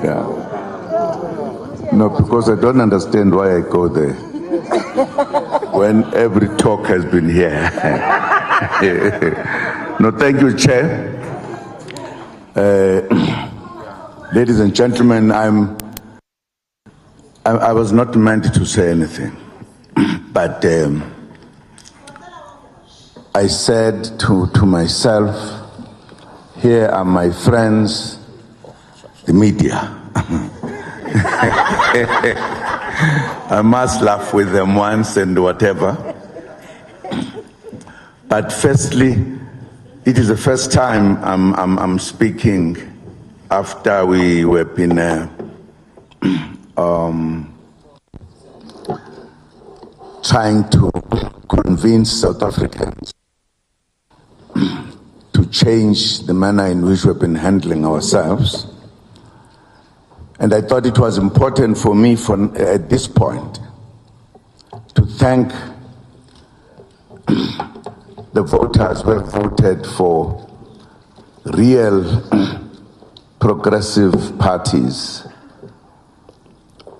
Yeah. No, because I don't understand why I go there when every talk has been here. No, thank you, Chair. Ladies and gentlemen, I was not meant to say anything, but I said to myself, here are my friends, the media. I must laugh with them once and whatever. But firstly, it is the first time I'm speaking after we were been trying to convince South Africans to change the manner in which we've been handling ourselves. And I thought it was important for me at this point to thank the voters who have voted for real progressive parties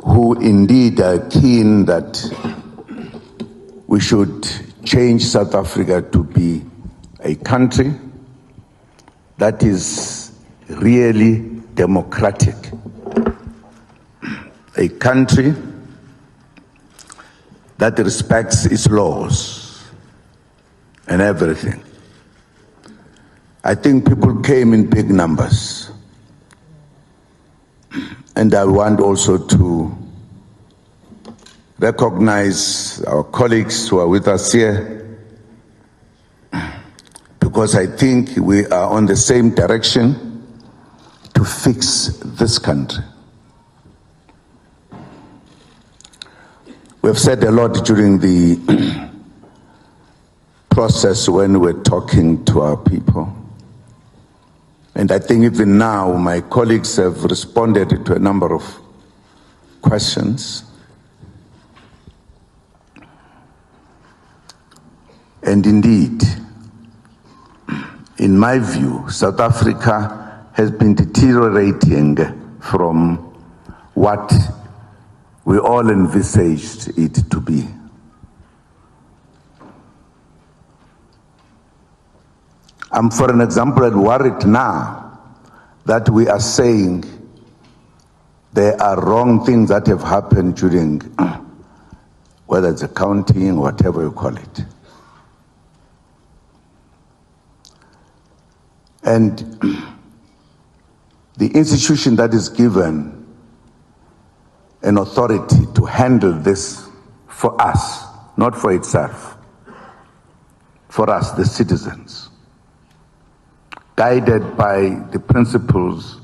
who indeed are keen that we should change South Africa to be a country that is really democratic, a country that respects its laws and everything. I think people came in big numbers. And I want also to recognize our colleagues who are with us here, because I think we are on the same direction to fix this country. We have said a lot during the process when we're talking to our people. And I think even now my colleagues have responded to a number of questions. And indeed, in my view, South Africa has been deteriorating from what we all envisaged it to be. For an example, I'm worried now that we are saying there are wrong things that have happened during, whether it's accounting or whatever you call it. And the institution that is given an authority to handle this for us, not for itself, for us, the citizens, guided by the principles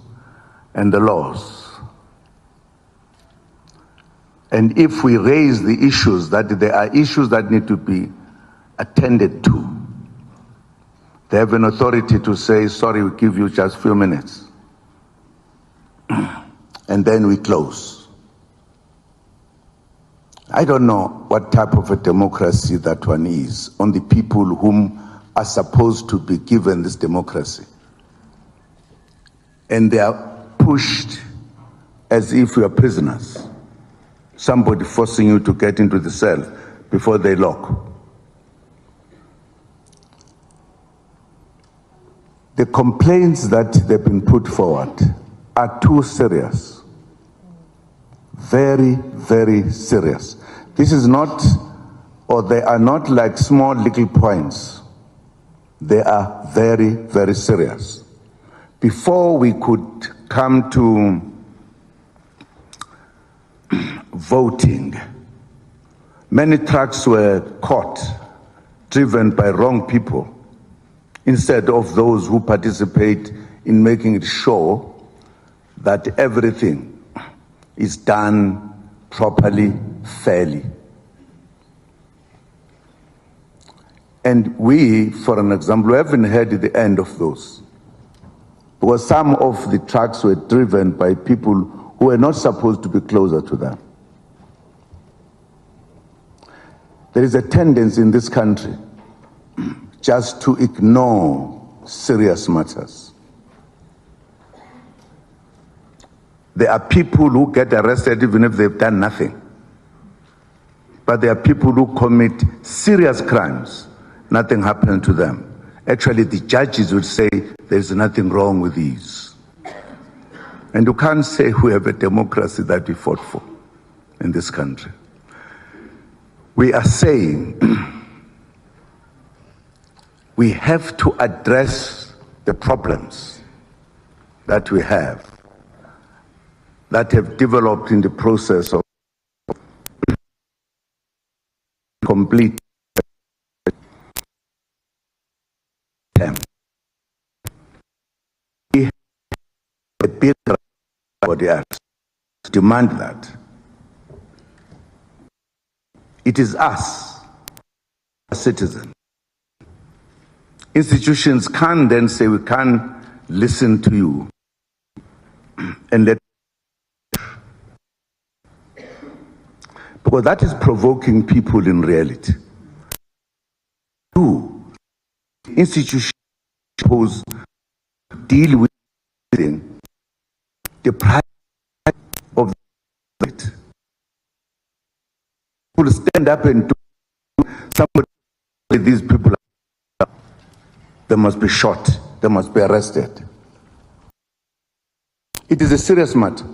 and the laws. And if we raise the issues, that there are issues that need to be attended to, they have an authority to say, sorry, we give you just a few minutes. And then we close. I don't know what type of a democracy that one is on the people whom are supposed to be given this democracy. And they are pushed as if we are prisoners. Somebody forcing you to get into the cell before they lock. The complaints that they've been put forward are too serious. Very, very serious. This is not, or they are not like small little points. They are very, very serious. Before we could come to voting, many trucks were caught, driven by wrong people, instead of those who participate in making it sure that everything is done properly, fairly. And we, for an example, haven't heard the end of those. Because some of the trucks were driven by people who were not supposed to be closer to them. There is a tendency in this country just to ignore serious matters. There are people who get arrested even if they've done nothing. But there are people who commit serious crimes, nothing happened to them. Actually, the judges would say there's nothing wrong with these. And you can't say we have a democracy that we fought for in this country. We are saying we have to address the problems that we have, that have developed in the process of complete attempt. We have a bill for the acts to demand that. It is us, citizens. Institutions can't then say we can't listen to you and let, because that is provoking people in reality. Institutions suppose to deal with the pride of it. People stand up and do somebody, these people, they must be shot, they must be arrested. It is a serious matter.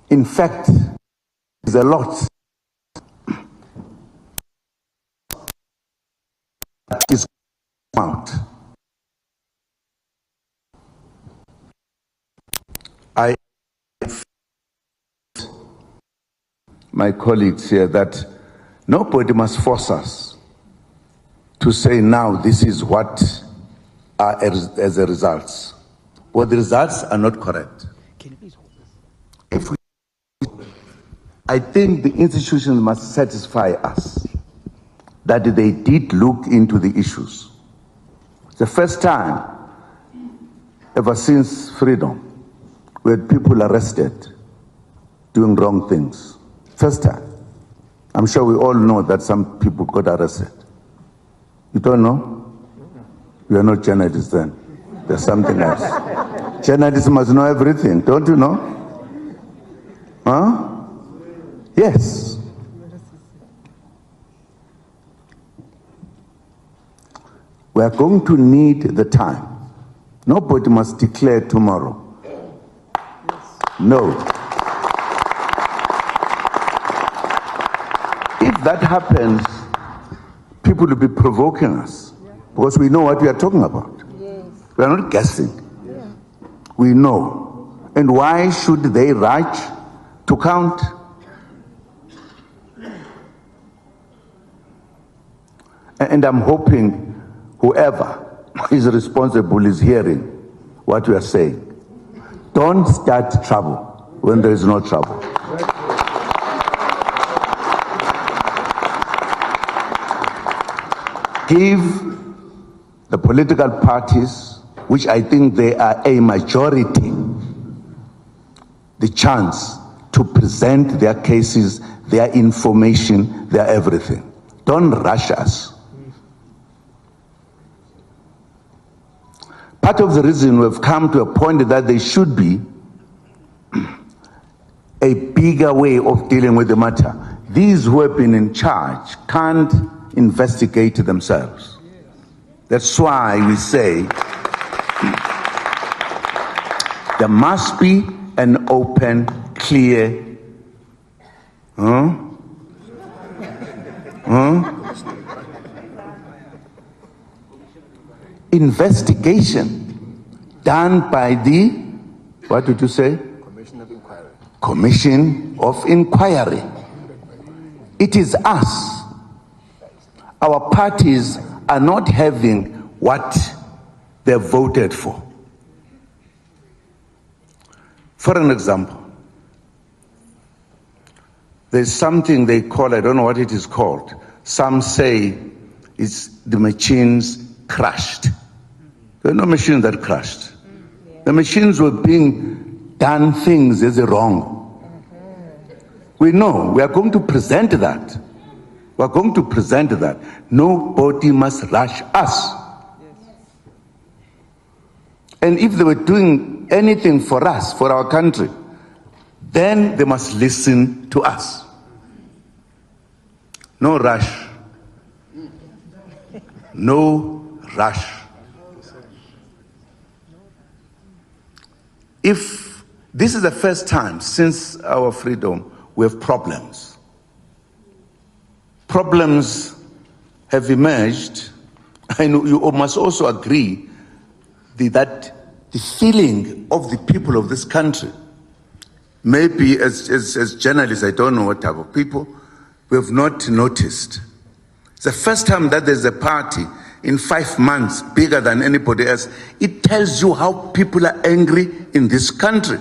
In fact, there's a lot that is out. My colleagues here that nobody must force us to say now this is what are as a results. Well, the results are not correct. Can you please hold this? I think the institutions must satisfy us that they did look into the issues. The first time ever since freedom, we had people arrested doing wrong things. First time. I'm sure we all know that some people got arrested. You don't know? You are not journalists then. There's something else. Journalists must know everything, don't you know? Huh? Yes. We are going to need the time. Nobody must declare tomorrow. No. If that happens, people will be provoking us because we know what we are talking about. Yes. We are not guessing. Yeah. We know. And why should they rush to count? And I'm hoping whoever is responsible is hearing what we are saying. Don't start trouble when there is no trouble. Give the political parties, which I think they are a majority, the chance to present their cases, their information, their everything. Don't rush us. Part of the reason we've come to a point that there should be a bigger way of dealing with the matter. These who have been in charge can't investigate themselves. That's why we say there must be an open, clear, investigation done by the, what did you say? Commission of Inquiry. Commission of Inquiry. It is us. Our parties are not having what they voted for. For an example, there's something they call, I don't know what it is called. Some say it's the machines crashed. There are no machines that crashed. The machines were being done things as wrong. We know, we are going to present that. We're going to present that. Nobody must rush us. And if they were doing anything for us, for our country, then they must listen to us. No rush. No rush. If this is the first time since our freedom we have problems. Problems have emerged. I know you must also agree that the feeling of the people of this country, maybe as journalists, I don't know what type of people, we have not noticed. It's the first time that there's a party in 5 months bigger than anybody else. It tells you how people are angry in this country.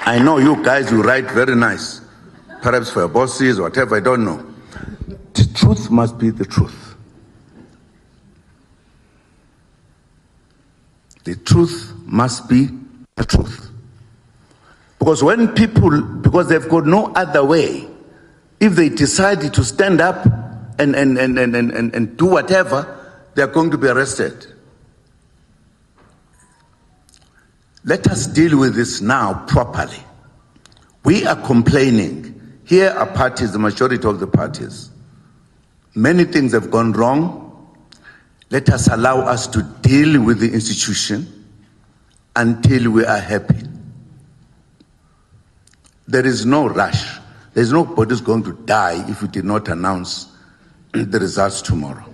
I know you guys, you write very nice, perhaps for your bosses or whatever, I don't know. The truth must be the truth. The truth must be the truth. Because when people, because they've got no other way, if they decide to stand up and do whatever, they're going to be arrested. Let us deal with this now properly. We are complaining. Here are parties, the majority of the parties. Many things have gone wrong. Let us allow us to deal with the institution until we are happy. There is no rush. There's nobody who's going to die if we did not announce the results tomorrow.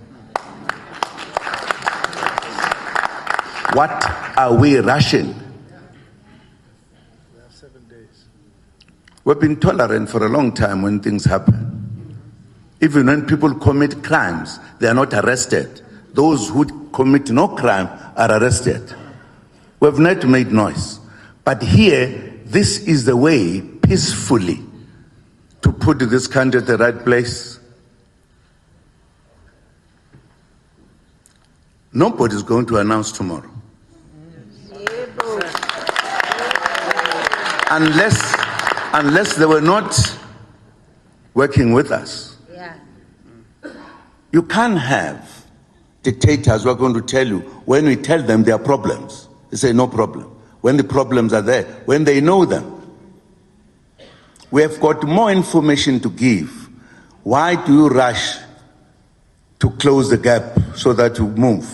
What are we rushing? We have 7 days. We've been tolerant for a long time when things happen. Even when people commit crimes, they are not arrested. Those who commit no crime are arrested. We have not made noise. But here, this is the way, peacefully, to put this country at the right place. Nobody is going to announce tomorrow. Unless they were not working with us. Yeah. You can't have dictators who are going to tell you, when we tell them there are problems, they say no problem. When the problems are there, when they know them. We have got more information to give. Why do you rush to close the gap so that you move?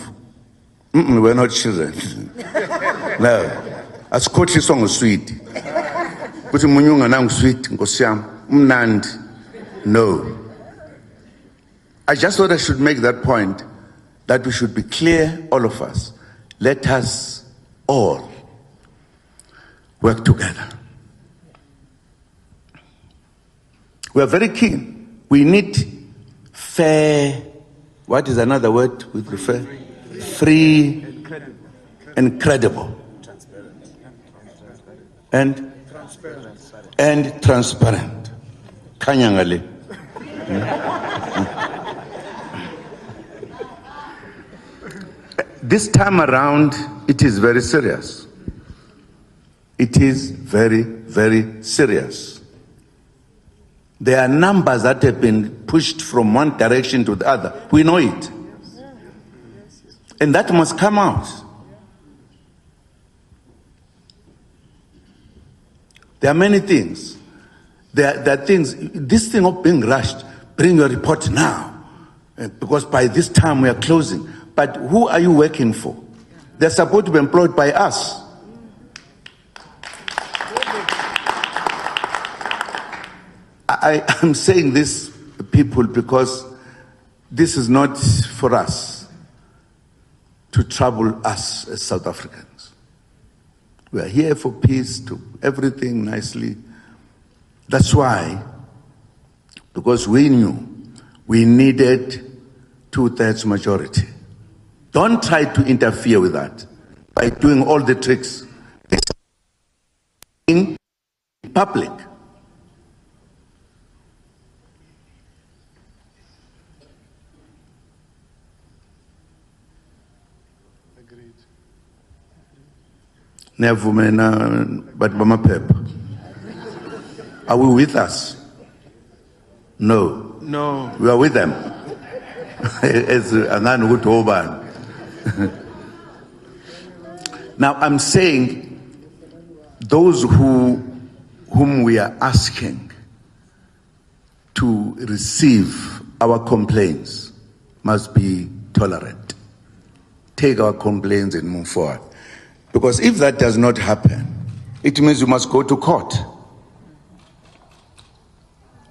We're not children. No. As coach is song sweet. No. I just thought I should make that point, that we should be clear, all of us. Let us all work together. We are very keen. We need fair, what is another word we prefer? Free and credible. And transparent. Kanyangale. This time around, it is very serious. It is very, very serious. There are numbers that have been pushed from one direction to the other. We know it. And that must come out. There are many things. There are things, this thing of being rushed, bring your report now, because by this time we are closing. But who are you working for? They're supposed to be employed by us. I'm saying this, people, because this is not for us to trouble us as South Africans. We are here for peace, to everything nicely. That's why, because we knew we needed 2/3 majority. Don't try to interfere with that by doing all the tricks in public. Nevumena but bamaphepha. Are we with us? No. No. We are with them. As Angan Utoban. Now I'm saying those whom we are asking to receive our complaints must be tolerant. Take our complaints and move forward. Because if that does not happen, it means you must go to court.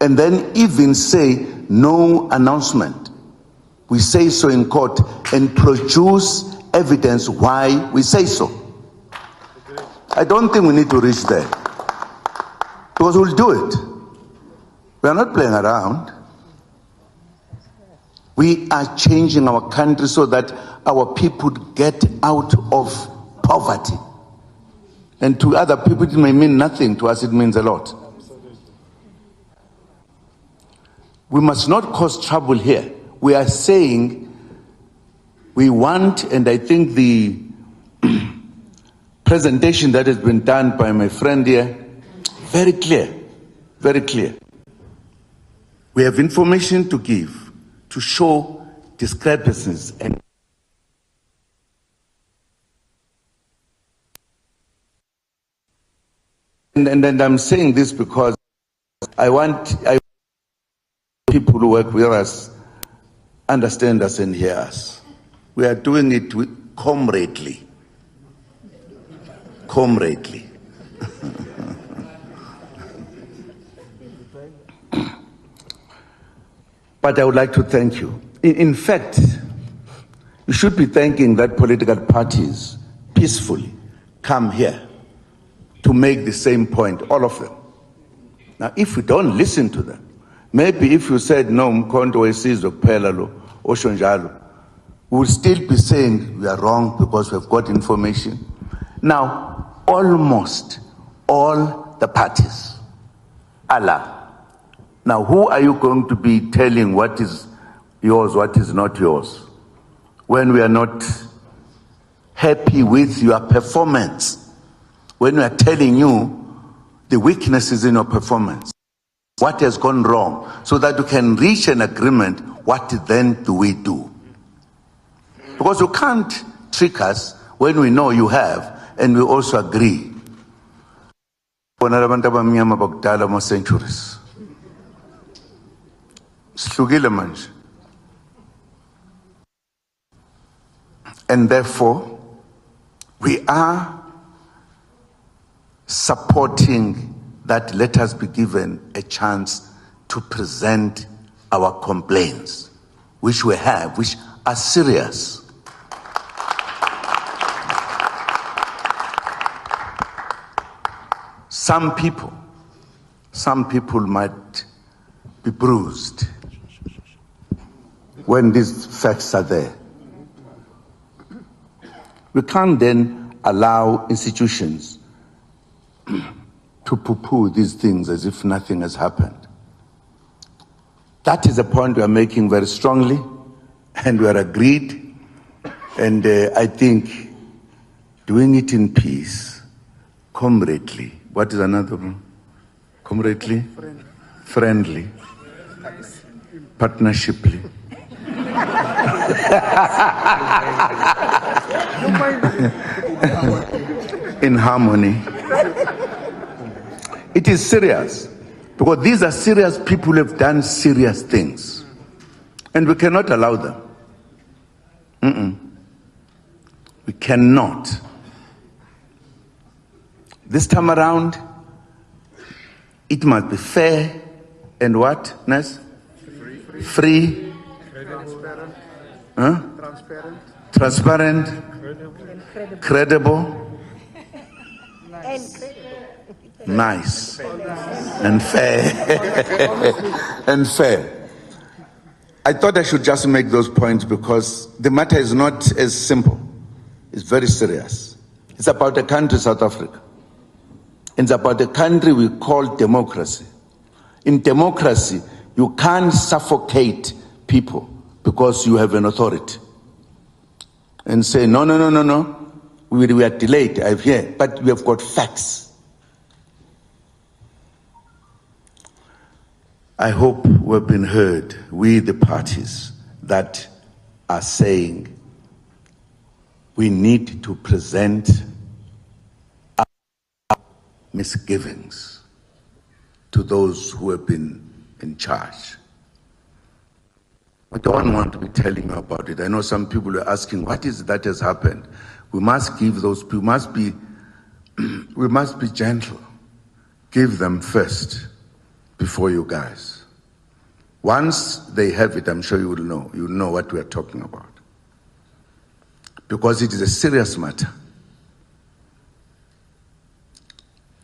And then even say no announcement. We say so in court and produce evidence why we say so. I don't think we need to reach there. Because we'll do it. We are not playing around. We are changing our country so that our people get out of poverty. And to other people it may mean nothing, to us it means a lot. We must not cause trouble here. We are saying we want, and I think the presentation that has been done by my friend here, very clear, very clear. We have information to give, to show discrepancies and I'm saying this because I want people who work with us understand us and hear us. We are doing it comradely. Comradely. But I would like to thank you. In fact, you should be thanking that political parties peacefully come here to make the same point, all of them. Now, if we don't listen to them, maybe if you said, no, Mkhonto wesizwe kuphela lo, osho njalo, we will still be saying we are wrong because we've got information. Now, almost all the parties, Allah. Now, who are you going to be telling what is yours, what is not yours, when we are not happy with your performance? When we are telling you the weaknesses in your performance, what has gone wrong, so that you can reach an agreement, what then do we do? Because you can't trick us when we know you have, and we also agree. Centuries. And therefore, we are supporting that let us be given a chance to present our complaints, which we have, which are serious. Some people might be bruised when these facts are there. We can't then allow institutions to poo-poo these things as if nothing has happened. That is a point we are making very strongly, and we are agreed. And I think doing it in peace, comradely. What is another one? Comradely? Friendly. Partnershiply. In harmony. It is serious, because these are serious people who have done serious things, and we cannot allow them. We cannot. This time around, it must be fair and what, Ness? Free. Transparent. Credible. Nice. And fair. And fair. I thought I should just make those points because the matter is not as simple. It's very serious. It's about a country, South Africa. It's about a country we call democracy. In democracy, you can't suffocate people because you have an authority and say, no, we are delayed, I've heard, but we have got facts. I hope we've been heard, we the parties that are saying we need to present our misgivings to those who have been in charge. I don't want to be telling you about it. I know some people are asking, what is it that has happened? We must give those people, we must be gentle. Give them first before you guys. Once they have it, I'm sure you will know. You will know what we are talking about. Because it is a serious matter.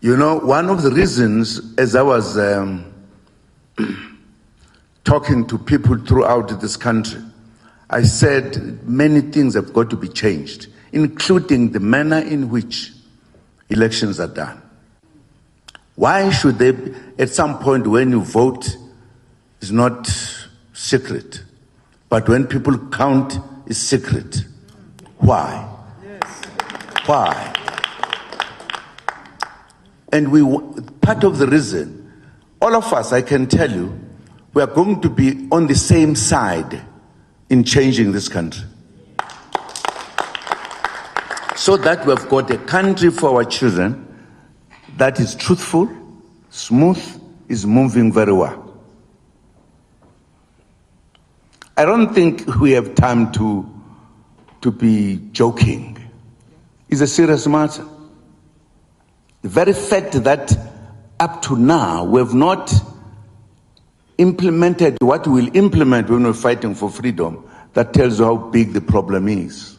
You know, one of the reasons, as I was talking to people throughout this country, I said many things have got to be changed, including the manner in which elections are done. Why should they, at some point when you vote, it's not secret, but when people count, it's secret. Why? Yes. Why? And part of the reason, all of us, I can tell you, we are going to be on the same side in changing this country. So that we've got a country for our children that is truthful, smooth, is moving very well. I don't think we have time to be joking. It's a serious matter. The very fact that up to now we have not implemented what we'll implement when we're fighting for freedom, that tells you how big the problem is.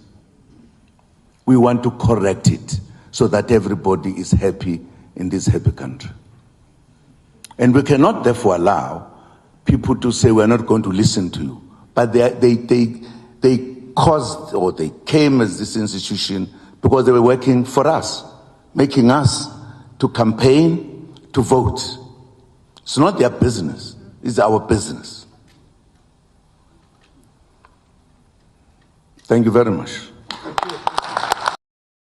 We want to correct it so that everybody is happy in this happy country. And we cannot therefore allow people to say we're not going to listen to you. But they caused, or they came as this institution because they were working for us, making us to campaign, to vote. It's not their business, it's our business. Thank you very much.